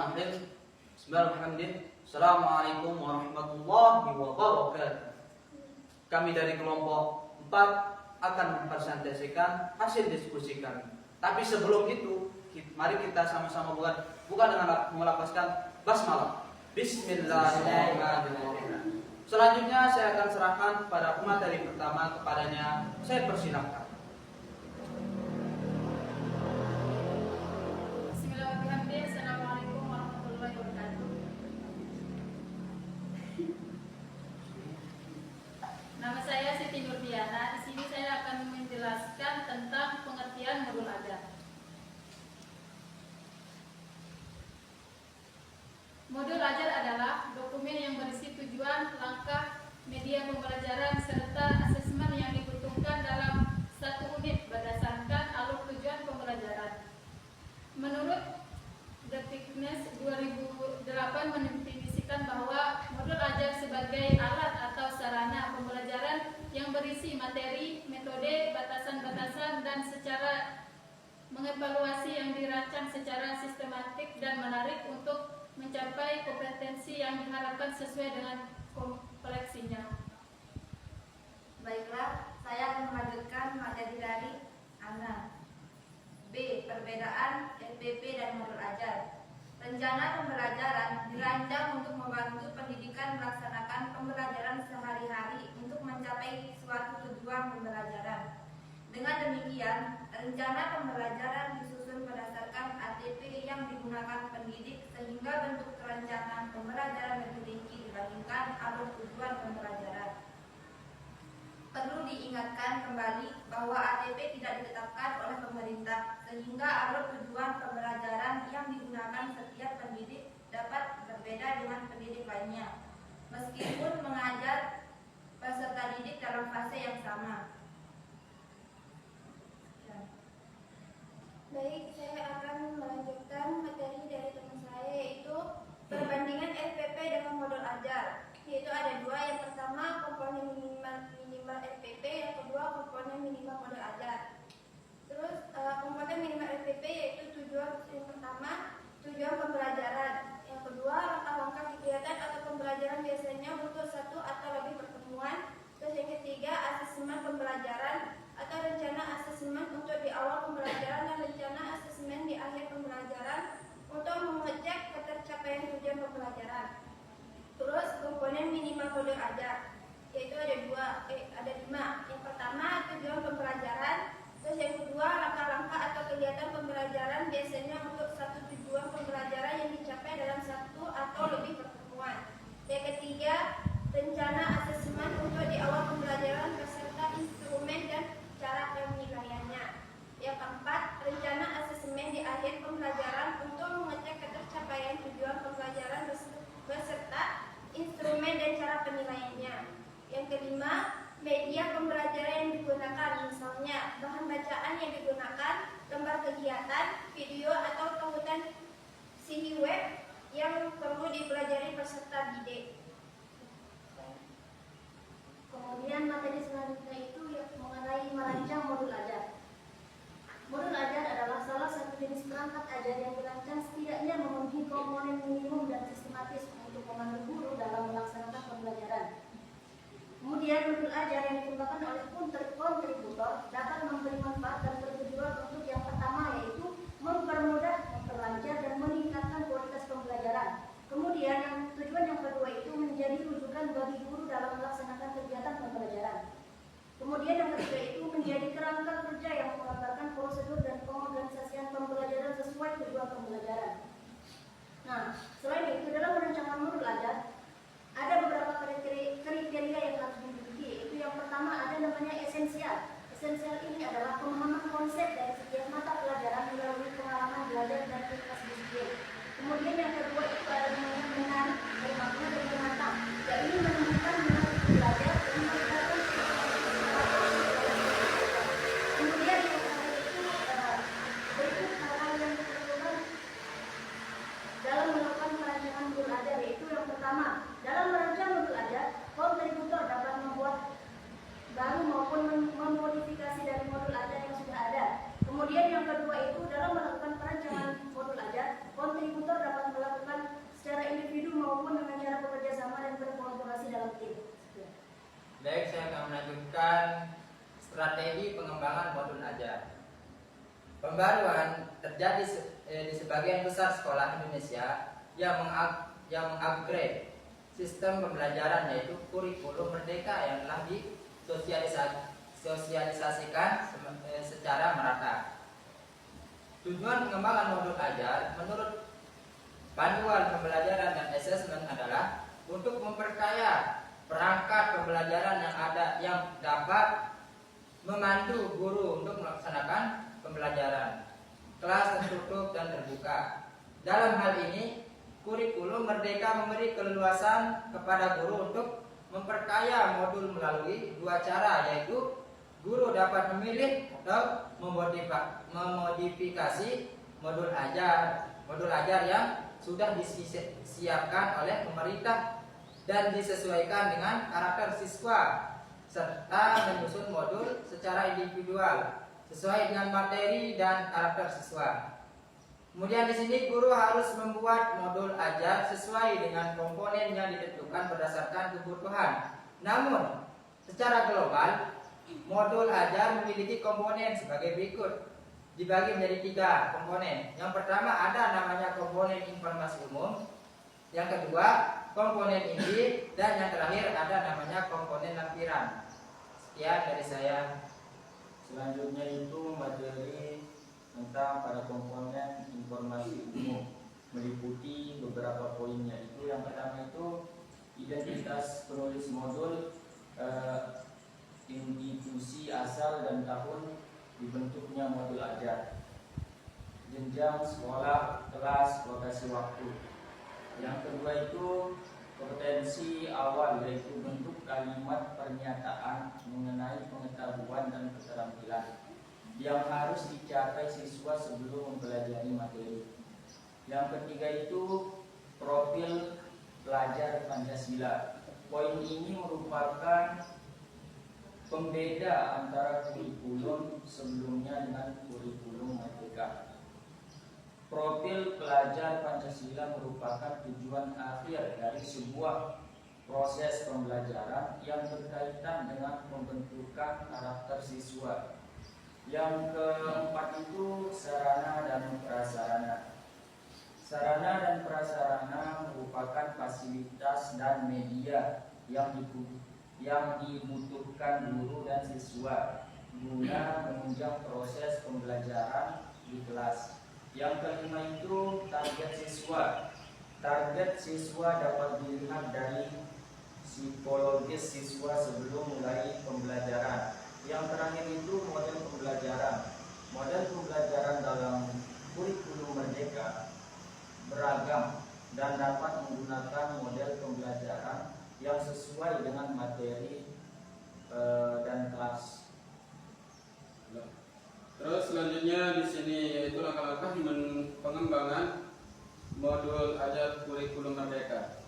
Bismillahirrahmanirrahim. Bismillahirrahmanirrahim. Assalamualaikum warahmatullahi wabarakatuh. Kami dari kelompok 4 akan mempresentasikan hasil diskusi kami. Tapi sebelum itu, mari kita sama-sama buka dengan melafazkan basmalah. Bismillahirrahmanirrahim. Selanjutnya saya akan serahkan pada pemateri pertama, kepadanya saya persilahkan. Bismillahirrahmanirrahim. Assalamualaikum warahmatullahi wabarakatuh. Nama saya Siti Nurdiana. Di sini saya akan menjelaskan tentang pengertian modul ajar. Modul ajar adalah dokumen yang berisi tujuan, langkah, media pembelajaran, serta asesmen yang dibutuhkan dalam satu unit berdasarkan alur tujuan pembelajaran. Menurut Depiknes 2008 mendefinisikan bahwa modul ajar sebagai alat atau sarana pembelajaran yang berisi materi, metode, batasan-batasan, dan secara mengevaluasi yang dirancang secara sistematik dan menarik untuk mencapai kompetensi yang diharapkan sesuai dengan kompleksinya. Baiklah, saya akan melanjutkan materi dari Ana. B. Perbedaan LPP dan modul ajar. Rencana pembelajaran dirancang untuk membantu pendidikan melaksanakan pembelajaran sehari-hari untuk mencapai suatu tujuan pembelajaran. Dengan demikian, rencana pembelajaran disusun berdasarkan ATP yang digunakan pendidik sehingga bentuk perencanaan pembelajaran lebih rinci dibandingkan alur tujuan pembelajaran. Perlu diingatkan kembali bahwa ATP tidak ditetapkan oleh pemerintah, sehingga alur tujuan pembelajaran yang digunakan setiap pendidik dapat berbeda dengan pendidik lainnya, meskipun mengajar peserta didik dalam fase yang sama. Baik, saya akan melanjutkan materi dari teman saya, yaitu perbandingan LPP dengan modul ajar. Yaitu ada dua, yang pertama komponen minimal LPP, yang kedua komponen minimal modul ajar. Terus komponen minimal LPP yaitu tujuan, yang pertama tujuan pembelajaran, yang kedua langkah-langkah kegiatan atau pembelajaran biasanya butuh satu atau lebih pertemuan. Terus yang ketiga asesmen pembelajaran atau rencana asesmen untuk di awal pembelajaran dan rencana asesmen di akhir pembelajaran untuk mengecek ketercapaian tujuan pembelajaran. Terus komponen minimal modul ajar yaitu ada lima. Yang pertama tujuan pembelajaran, terus yang kedua langkah-langkah atau kegiatan pembelajaran biasanya untuk satu tujuan pembelajaran yang dicapai dalam satu atau lebih pertemuan. Yang ketiga rencana asesmen untuk di awal pembelajaran beserta instrumen dan cara penilaiannya. Yang keempat rencana asesmen di akhir pembelajaran untuk mengecek ketercapaian tujuan pembelajaran beserta instrumen dan cara penilaiannya. Yang kelima, media pembelajaran yang digunakan, misalnya bahan bacaan yang digunakan, lembar kegiatan, video atau tautan CD web yang perlu dipelajari peserta didik. Kemudian materi selanjutnya itu mengenai merancang modul ajar. Modul ajar adalah salah satu jenis perangkat ajar yang dirancang setidaknya memenuhi komponen minimum dan sistematis untuk memandu guru dalam melaksanakan pembelajaran. Kemudian modul ajar yang dikembangkan oleh kontributor dapat memberi manfaat dan bertujuan untuk yang pertama yaitu mempermudah, memperlancar dan meningkatkan kualitas pembelajaran. Kemudian tujuan yang kedua itu menjadi rujukan bagi guru dalam melaksanakan kegiatan pembelajaran. Kemudian yang ketiga itu menjadi kerangka kerja yang menggambarkan prosedur dan pengorganisasian pembelajaran sesuai tujuan pembelajaran. Nah, selain itu dalam perancangan modul ajar ada beberapa kriteria yang harus dimiliki, yaitu yang pertama ada namanya esensial. Esensial ini adalah pemahaman konsep dari setiap mata pelajaran melalui pengalaman belajar dan lintas disiplin. Kemudian yang kedua itu ada namanya menarik, bermakna dan menantang. Ini menemukan minat belajar dan melibatkan. Kemudian yang terakhir itu berikut hal-hal yang diperlukan dalam melakukan perancangan modul ajar, yaitu yang pertama dalam merancang modul ajar, kontributor dapat membuat baru maupun memodifikasi dari modul ajar yang sudah ada. Kemudian yang kedua itu dalam melakukan perancangan modul ajar, kontributor dapat melakukan Baik, saya akan melanjutkan strategi pengembangan modul ajar. Pembaruan terjadi di sebagian besar sekolah Indonesia yang mengupgrade sistem pembelajaran, yaitu kurikulum merdeka yang telah disosialisasikan secara merata. Tujuan pengembangan modul ajar menurut panduan pembelajaran dan asesmen adalah untuk memperkaya perangkat pembelajaran yang dapat memandu guru untuk melaksanakan pembelajaran. Kelas tertutup dan terbuka. Dalam hal ini, kurikulum merdeka memberi keleluasan kepada guru untuk memperkaya modul melalui dua cara, yaitu guru dapat memilih atau memodifikasi modul ajar yang sudah disiapkan oleh pemerintah dan disesuaikan dengan karakter siswa, serta menyusun modul secara individual sesuai dengan materi dan karakter siswa. Kemudian di sini guru harus membuat modul ajar sesuai dengan komponen yang ditentukan berdasarkan kebutuhan. Namun, secara global, modul ajar memiliki komponen sebagai berikut. Dibagi menjadi 3 komponen. Yang pertama ada namanya komponen informasi umum. Yang kedua, komponen inti, dan yang terakhir ada namanya komponen lampiran. Sekian dari saya. Selanjutnya itu materi tentang pada komponen informasi umum, meliputi beberapa poinnya. Itu yang pertama itu identitas penulis modul, institusi asal dan tahun dibentuknya modul ajar, jenjang sekolah, kelas, lokasi waktu. Yang kedua itu kompetensi awal, yaitu bentuk kalimat pernyataan mengenai pengetahuan dan keterampilan yang harus dicapai siswa sebelum mempelajari materi. Yang ketiga itu profil pelajar Pancasila. Poin ini merupakan pembeda antara kurikulum sebelumnya dengan kurikulum merdeka. Profil pelajar Pancasila merupakan tujuan akhir dari sebuah proses pembelajaran yang berkaitan dengan pembentukan karakter siswa. Yang keempat itu sarana dan prasarana. Sarana dan prasarana merupakan fasilitas dan media yang dibutuhkan guru dan siswa guna menunjang proses pembelajaran di kelas. Yang kelima itu target siswa. Target siswa dapat dilihat dari psikologis siswa sebelum mulai pembelajaran. Yang terakhir itu model pembelajaran. Model pembelajaran dalam kurikulum merdeka beragam dan dapat menggunakan model pembelajaran yang sesuai dengan materi dan kelas. Terus selanjutnya di sini yaitu langkah-langkah pengembangan modul ajar kurikulum merdeka.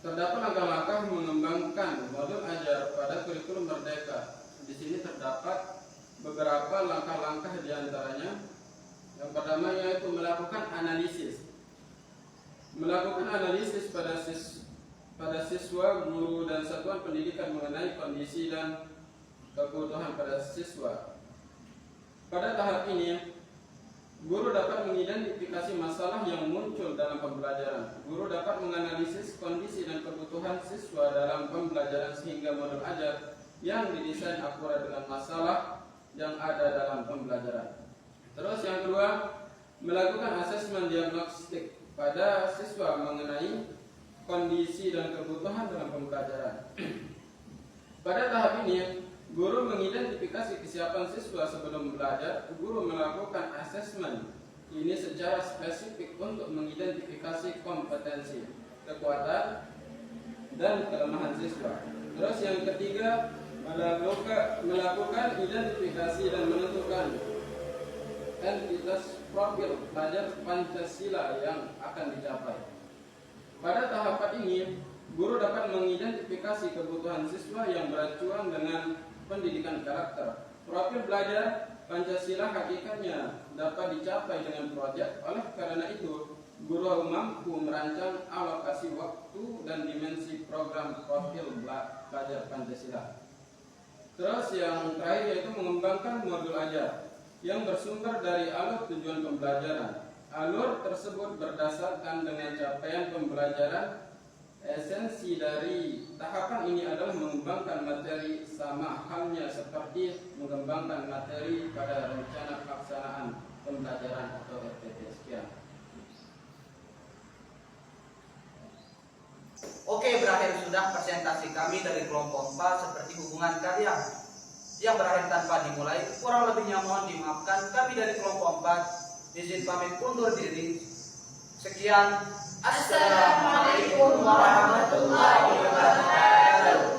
Terdapat langkah-langkah mengembangkan modul ajar pada kurikulum merdeka. Di sini terdapat beberapa langkah-langkah di antaranya. Yang pertama yaitu melakukan analisis. Melakukan analisis pada siswa, guru, dan satuan pendidikan mengenai kondisi dan kebutuhan pada siswa. Pada tahap ini, guru dapat mengidentifikasi masalah yang muncul dalam pembelajaran. Guru dapat menganalisis kondisi dan kebutuhan siswa dalam pembelajaran sehingga modul ajar yang didesain akurat dengan masalah yang ada dalam pembelajaran. Terus yang kedua, melakukan asesmen diagnostik pada siswa mengenai kondisi dan kebutuhan dalam pembelajaran. Pada tahap ini, guru mengidentifikasi kesiapan siswa sebelum belajar. Guru melakukan asesmen ini secara spesifik untuk mengidentifikasi kompetensi, kekuatan, dan kelemahan siswa. Terus yang ketiga, melakukan identifikasi dan menentukan entitas profil pelajar Pancasila yang akan dicapai. Pada tahapan ini, guru dapat mengidentifikasi kebutuhan siswa yang beracuan dengan pendidikan karakter. Profil belajar Pancasila hakikatnya dapat dicapai dengan proyek. Oleh karena itu, guru mampu merancang alokasi waktu dan dimensi program profil belajar Pancasila. Terus yang terakhir yaitu mengembangkan modul ajar yang bersumber dari alur tujuan pembelajaran. Alur tersebut berdasarkan dengan capaian pembelajaran. Esensi dari tahapan ini adalah mengembangkan materi sama halnya seperti mengembangkan materi pada rencana pelaksanaan pembelajaran atau RPP. Sekian. Oke, berakhir sudah presentasi kami dari kelompok 4 seperti hubungan karya yang berakhir tanpa dimulai. Kurang lebihnya mohon dimaafkan. Kami dari kelompok 4 izin pamit undur diri. Sekian. Assalamualaikum warahmatullahi wabarakatuh.